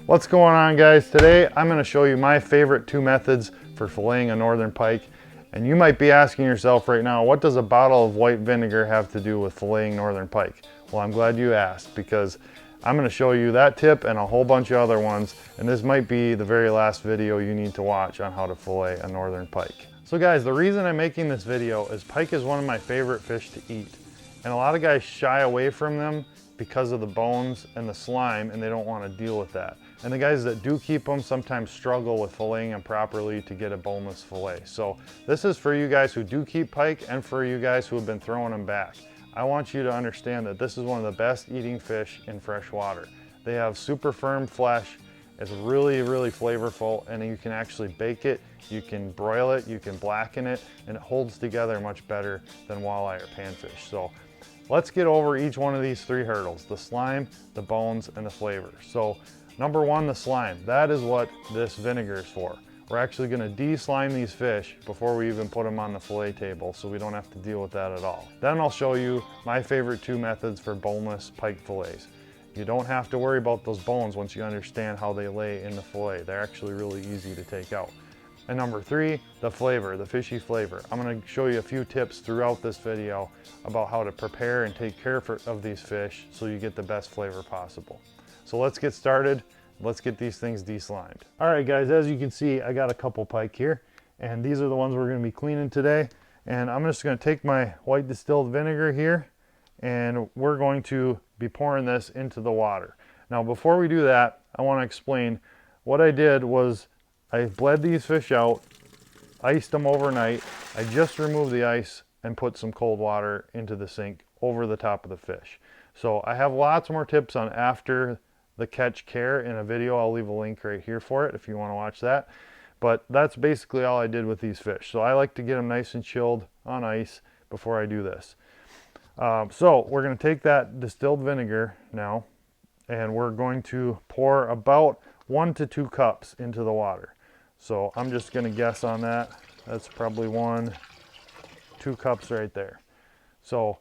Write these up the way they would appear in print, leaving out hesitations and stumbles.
What's going on, guys? Today I'm going to show you my favorite two methods for filleting a northern pike. And you might be asking yourself right now, what does a bottle of white vinegar have to do with filleting northern pike? Well, I'm glad you asked, because I'm going to show you that tip and a whole bunch of other ones, and this might be the very last video you need to watch on how to fillet a northern pike. So guys, the reason I'm making this video is pike is one of my favorite fish to eat, and a lot of guys shy away from them because of the bones and the slime, and they don't want to deal with that. And the guys that do keep them sometimes struggle with filleting them properly to get a boneless fillet. So this is for you guys who do keep pike and for you guys who have been throwing them back. I want you to understand that this is one of the best eating fish in fresh water. They have super firm flesh. It's really, really flavorful, and you can actually bake it, you can broil it, you can blacken it, and it holds together much better than walleye or panfish. So let's get over each one of these three hurdles: the slime, the bones, and the flavor. So number one, the slime. That is what this vinegar is for. We're actually going to de-slime these fish before we even put them on the fillet table, so we don't have to deal with that at all. Then I'll show you my favorite two methods for boneless pike fillets. You don't have to worry about those bones once you understand how they lay in the fillet. They're actually really easy to take out. And number three, the flavor, the fishy flavor. I'm going to show you a few tips throughout this video about how to prepare and take care of these fish so you get the best flavor possible. So let's get started. Let's get these things de-slimed. All right, guys, as you can see, I got a couple pike here, and these are the ones we're going to be cleaning today. And I'm just going to take my white distilled vinegar here, and we're going to be pouring this into the water. Now, before we do that, I want to explain what I did was I bled these fish out, iced them overnight. I just removed the ice and put some cold water into the sink over the top of the fish. So I have lots more tips on after the catch care in a video. I'll leave a link right here for it if you want to watch that. But that's basically all I did with these fish. So I like to get them nice and chilled on ice before I do this. So we're going to take that distilled vinegar now, and we're going to pour about 1 to 2 cups into the water. So I'm just going to guess on that. That's probably 2 cups right there. So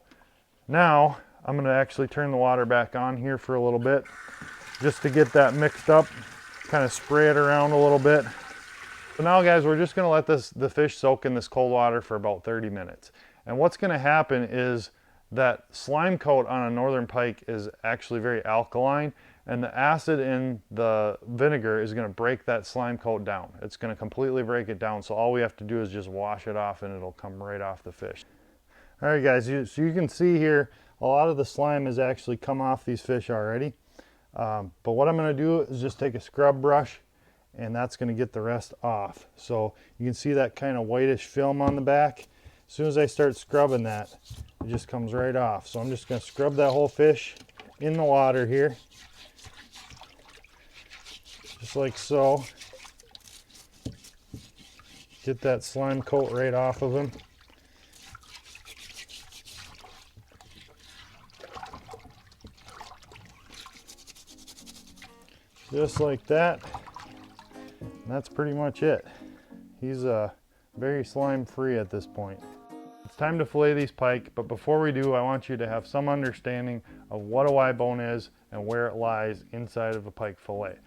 now I'm going to actually turn the water back on here for a little bit just to get that mixed up, kind of spray it around a little bit. So now, guys, we're just going to let the fish soak in this cold water for about 30 minutes. And what's going to happen is that slime coat on a northern pike is actually very alkaline, and the acid in the vinegar is going to break that slime coat down. It's going to completely break it down, so all we have to do is just wash it off and it'll come right off the fish. All right, guys, so you can see here a lot of the slime has actually come off these fish already. But what I'm going to do is just take a scrub brush, and that's going to get the rest off. So you can see that kind of whitish film on the back. As soon as I start scrubbing that, it just comes right off. So I'm just going to scrub that whole fish in the water here, just like so. Get that slime coat right off of him. Just like that. And that's pretty much it. He's very slime free at this point. It's time to fillet these pike, but before we do, I want you to have some understanding of what a Y bone is and where it lies inside of a pike fillet.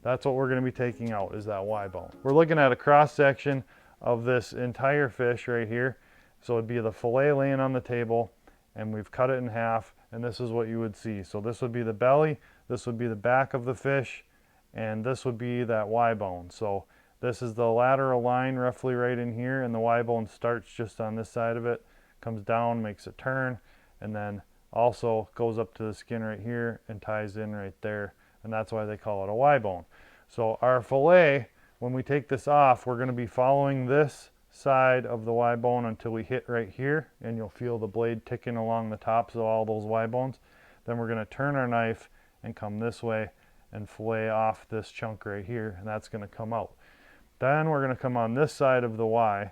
That's what we're going to be taking out, is that Y bone. We're looking at a cross section of this entire fish right here. So it'd be the fillet laying on the table, and we've cut it in half, and this is what you would see. So this would be the belly, this would be the back of the fish, and this would be that Y bone. So this is the lateral line roughly right in here, and the Y bone starts just on this side of it, comes down, makes a turn, and then also goes up to the skin right here and ties in right there, and that's why they call it a Y bone. So our fillet, when we take this off, we're going to be following this side of the Y bone until we hit right here, and you'll feel the blade ticking along the tops of all those Y bones. Then we're going to turn our knife and come this way and fillet off this chunk right here, and that's going to come out. Then we're going to come on this side of the Y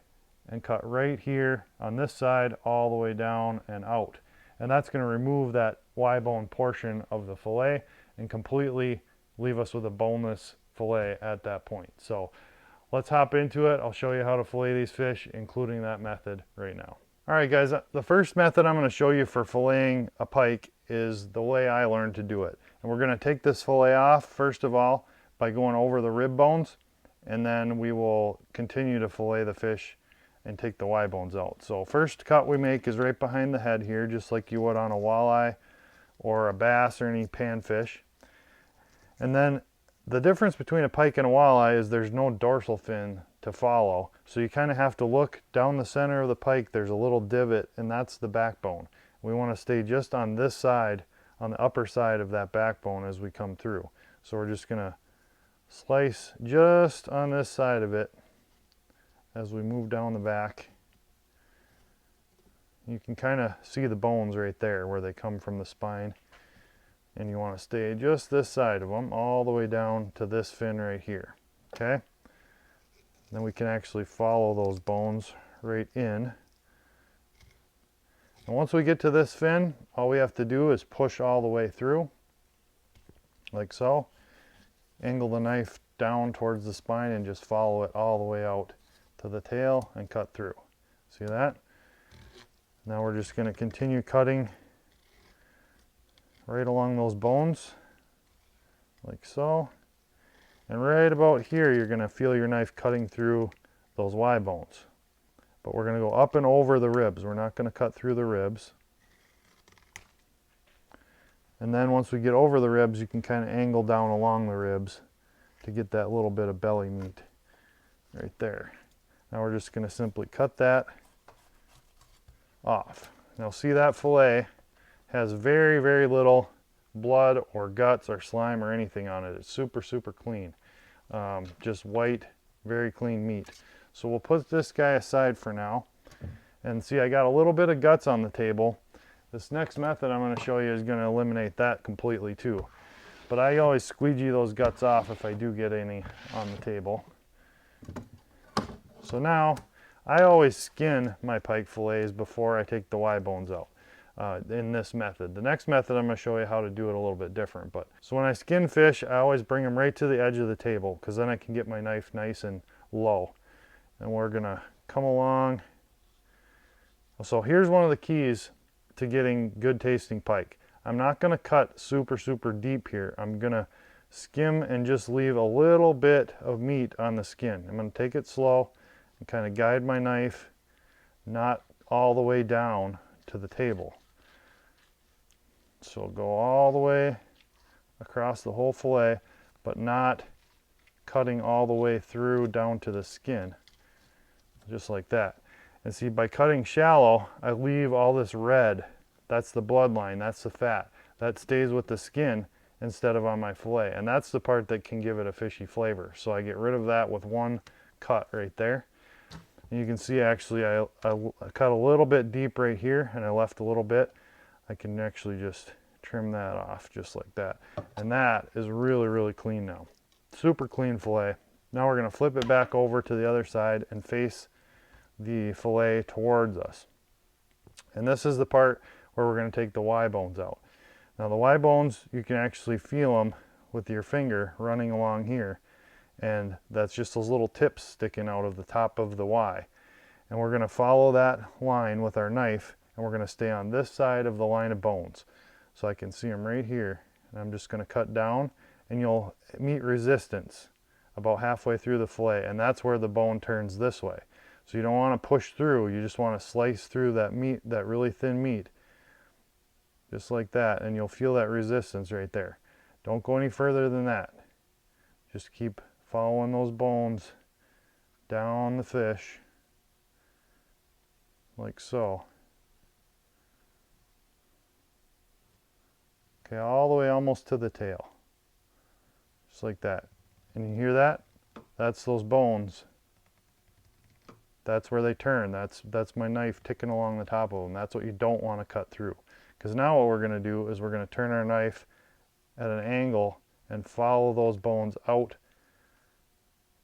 and cut right here on this side all the way down and out. And that's going to remove that Y bone portion of the fillet and completely leave us with a boneless fillet at that point. So let's hop into it. I'll show you how to fillet these fish, including that method right now. All right, guys, the first method I'm going to show you for filleting a pike is the way I learned to do it. And we're going to take this fillet off first of all by going over the rib bones, and then we will continue to fillet the fish and take the Y bones out. So first cut we make is right behind the head here, just like you would on a walleye or a bass or any panfish. And then the difference between a pike and a walleye is there's no dorsal fin to follow. So you kind of have to look down the center of the pike. There's a little divot, and that's the backbone. We want to stay just on this side, on the upper side of that backbone as we come through. So we're just going to slice just on this side of it as we move down the back. You can kind of see the bones right there where they come from the spine. And you want to stay just this side of them all the way down to this fin right here. Okay? Then we can actually follow those bones right in. And once we get to this fin, all we have to do is push all the way through, like so. Angle the knife down towards the spine and just follow it all the way out to the tail and cut through. See that? Now we're just going to continue cutting right along those bones, like so. And right about here, you're going to feel your knife cutting through those Y bones. But we're going to go up and over the ribs. We're not going to cut through the ribs. And then once we get over the ribs, you can kind of angle down along the ribs to get that little bit of belly meat right there. Now we're just going to simply cut that off. Now see, that fillet has very, very little blood or guts or slime or anything on it. It's super, super clean. Just white, very clean meat. So we'll put this guy aside for now. And see, I got a little bit of guts on the table. This next method I'm going to show you is going to eliminate that completely too. But I always squeegee those guts off if I do get any on the table. So now, I always skin my pike fillets before I take the Y bones out. In this method. The next method I'm going to show you how to do it a little bit different. But so when I skin fish, I always bring them right to the edge of the table, because then I can get my knife nice and low. And we're going to come along. So here's one of the keys to getting good tasting pike. I'm not going to cut super, super deep here. I'm going to skim and just leave a little bit of meat on the skin. I'm going to take it slow and kind of guide my knife not all the way down to the table. So go all the way across the whole fillet, but not cutting all the way through down to the skin, just like that. And see, by cutting shallow, I leave all this red. That's the bloodline, that's the fat. That stays with the skin instead of on my fillet. And that's the part that can give it a fishy flavor. So I get rid of that with one cut right there. And you can see actually I cut a little bit deep right here, and I left a little bit. I can actually just trim that off just like that. And that is really, really clean now. Super clean fillet. Now we're going to flip it back over to the other side and face the fillet towards us. And this is the part where we're going to take the Y bones out. Now the Y bones, you can actually feel them with your finger running along here. And that's just those little tips sticking out of the top of the Y. And we're going to follow that line with our knife, and we're going to stay on this side of the line of bones. So I can see them right here. And I'm just going to cut down, and you'll meet resistance about halfway through the fillet, and that's where the bone turns this way. So you don't want to push through, you just want to slice through that meat, that really thin meat, just like that, and you'll feel that resistance right there. Don't go any further than that. Just keep following those bones down the fish, like so. Okay, all the way almost to the tail, just like that. And you hear that? That's those bones. That's where they turn. That's my knife ticking along the top of them. That's what you don't want to cut through. Because now what we're going to do is we're going to turn our knife at an angle and follow those bones out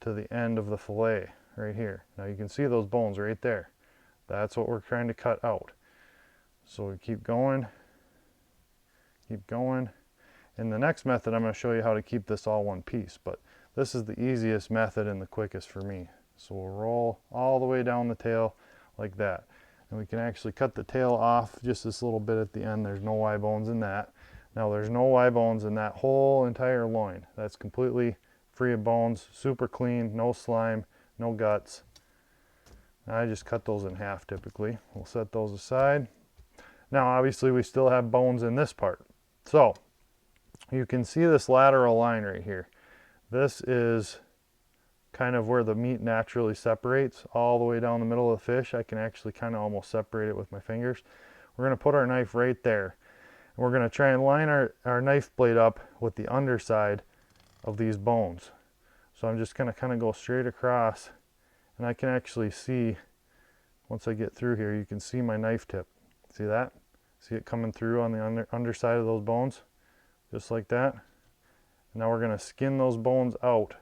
to the end of the fillet right here. Now you can see those bones right there. That's what we're trying to cut out. So we keep going, keep going. In the next method, I'm going to show you how to keep this all one piece, but this is the easiest method and the quickest for me. So we'll roll all the way down the tail like that. And we can actually cut the tail off just this little bit at the end. There's no Y bones in that. Now there's no Y bones in that whole entire loin. That's completely free of bones, super clean, no slime, no guts. I just cut those in half typically. We'll set those aside. Now obviously we still have bones in this part. So you can see this lateral line right here. This is kind of where the meat naturally separates all the way down the middle of the fish. I can actually kind of almost separate it with my fingers. We're going to put our knife right there. And we're going to try and line our knife blade up with the underside of these bones. So I'm just going to kind of go straight across, and I can actually see, once I get through here, you can see my knife tip. See that? See it coming through on the underside of those bones? Just like that. And now we're going to skin those bones out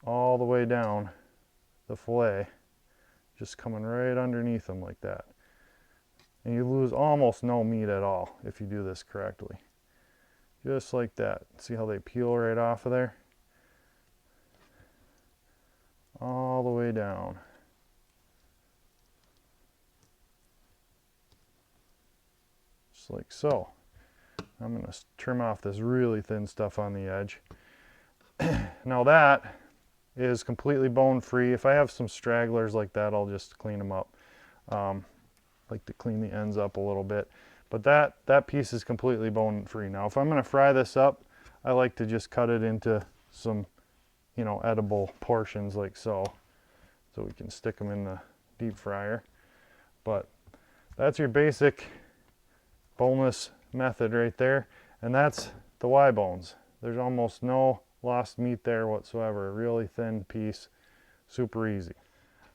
all the way down the fillet, just coming right underneath them like that. And you lose almost no meat at all if you do this correctly. Just like that. See how they peel right off of there? All the way down. Just like so. I'm going to trim off this really thin stuff on the edge. Now that is completely bone free. If I have some stragglers like that, I'll just clean them up. Like to clean the ends up a little bit. But that piece is completely bone free. Now if I'm going to fry this up, I like to just cut it into some, you know, edible portions like so. So we can stick them in the deep fryer. But that's your basic boneless method right there. And that's the Y bones. There's almost no lost meat there whatsoever. A really thin piece, super easy.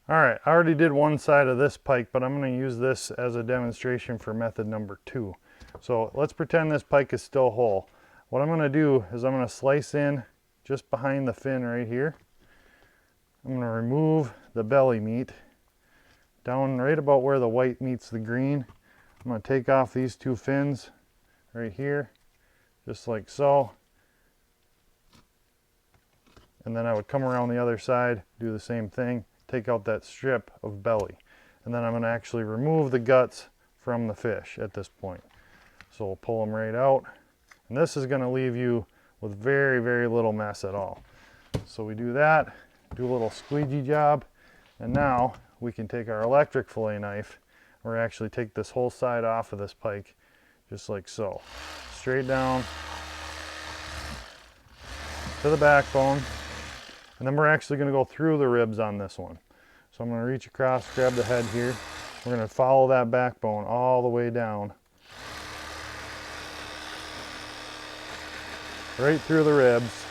All right, I already did one side of this pike, but I'm going to use this as a demonstration for method number 2. So let's pretend this pike is still whole. What I'm going to do is I'm going to slice in just behind the fin right here. I'm going to remove the belly meat down right about where the white meets the green. I'm going to take off these 2 fins right here, just like so. And then I would come around the other side, do the same thing, take out that strip of belly. And then I'm going to actually remove the guts from the fish at this point. So we'll pull them right out. And this is going to leave you with very, very little mess at all. So we do that, do a little squeegee job, and now we can take our electric fillet knife, and we're actually take this whole side off of this pike, just like so. Straight down to the backbone. And then we're actually going to go through the ribs on this one. So I'm going to reach across, grab the head here. We're going to follow that backbone all the way down. Right through the ribs.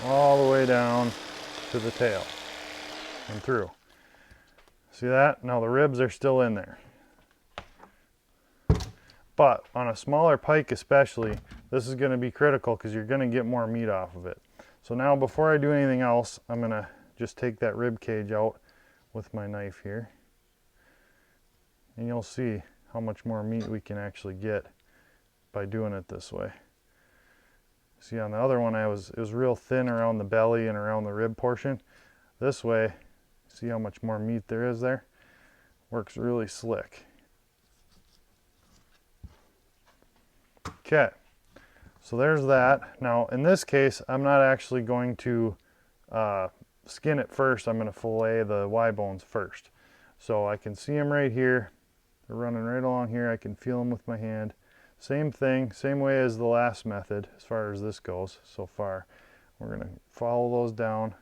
All the way down to the tail and through. See that? Now the ribs are still in there. But on a smaller pike especially, this is going to be critical because you're going to get more meat off of it. So now before I do anything else, I'm going to just take that rib cage out with my knife here. And you'll see how much more meat we can actually get by doing it this way. See, on the other one it was real thin around the belly and around the rib portion. This way, see how much more meat there is there? Works really slick. Okay, so there's that. Now in this case, I'm not actually going to skin it first. I'm going to fillet the Y bones first. So I can see them right here. They're running right along here. I can feel them with my hand. Same thing, same way as the last method as far as this goes so far. We're going to follow those down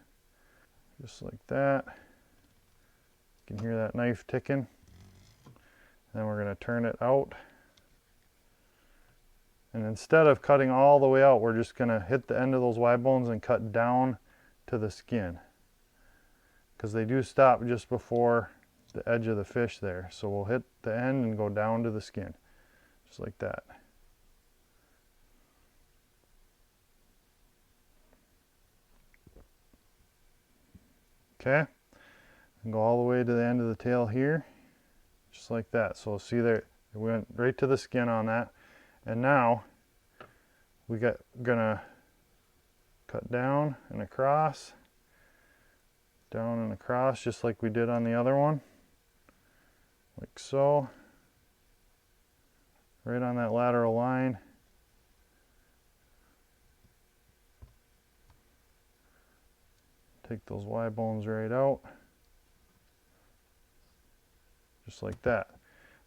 just like that. You can hear that knife ticking. Then we're going to turn it out. And instead of cutting all the way out, we're just going to hit the end of those Y bones and cut down to the skin. Because they do stop just before the edge of the fish there. So we'll hit the end and go down to the skin. Just like that. Okay. And go all the way to the end of the tail here. Just like that. So see there, it went right to the skin on that. And now we gonna cut down and across, down and across just like we did on the other one, like so, right on that lateral line. Take those Y bones right out, just like that.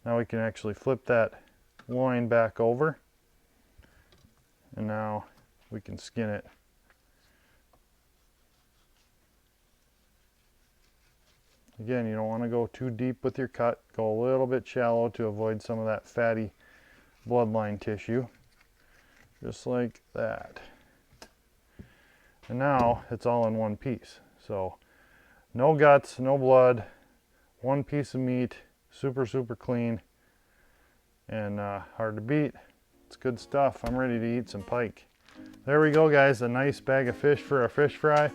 Now we can actually flip that loin back over, and now we can skin it. Again, you don't want to go too deep with your cut. Go a little bit shallow to avoid some of that fatty bloodline tissue. Just like that. And now it's all in one piece. So no guts, no blood, one piece of meat, super, super clean, and hard to beat. It's good stuff. I'm ready to eat some pike. There we go, guys. A nice bag of fish for a fish fry.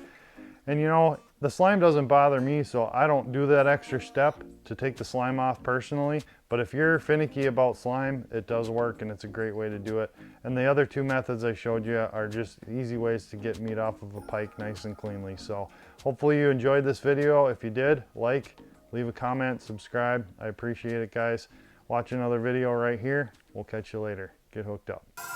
And you know, the slime doesn't bother me, so I don't do that extra step to take the slime off personally. But if you're finicky about slime, it does work, and it's a great way to do it. And the other two methods I showed you are just easy ways to get meat off of a pike nice and cleanly. So hopefully you enjoyed this video. If you did, like, leave a comment, subscribe. I appreciate it, guys. Watch another video right here. We'll catch you later. Get hooked up.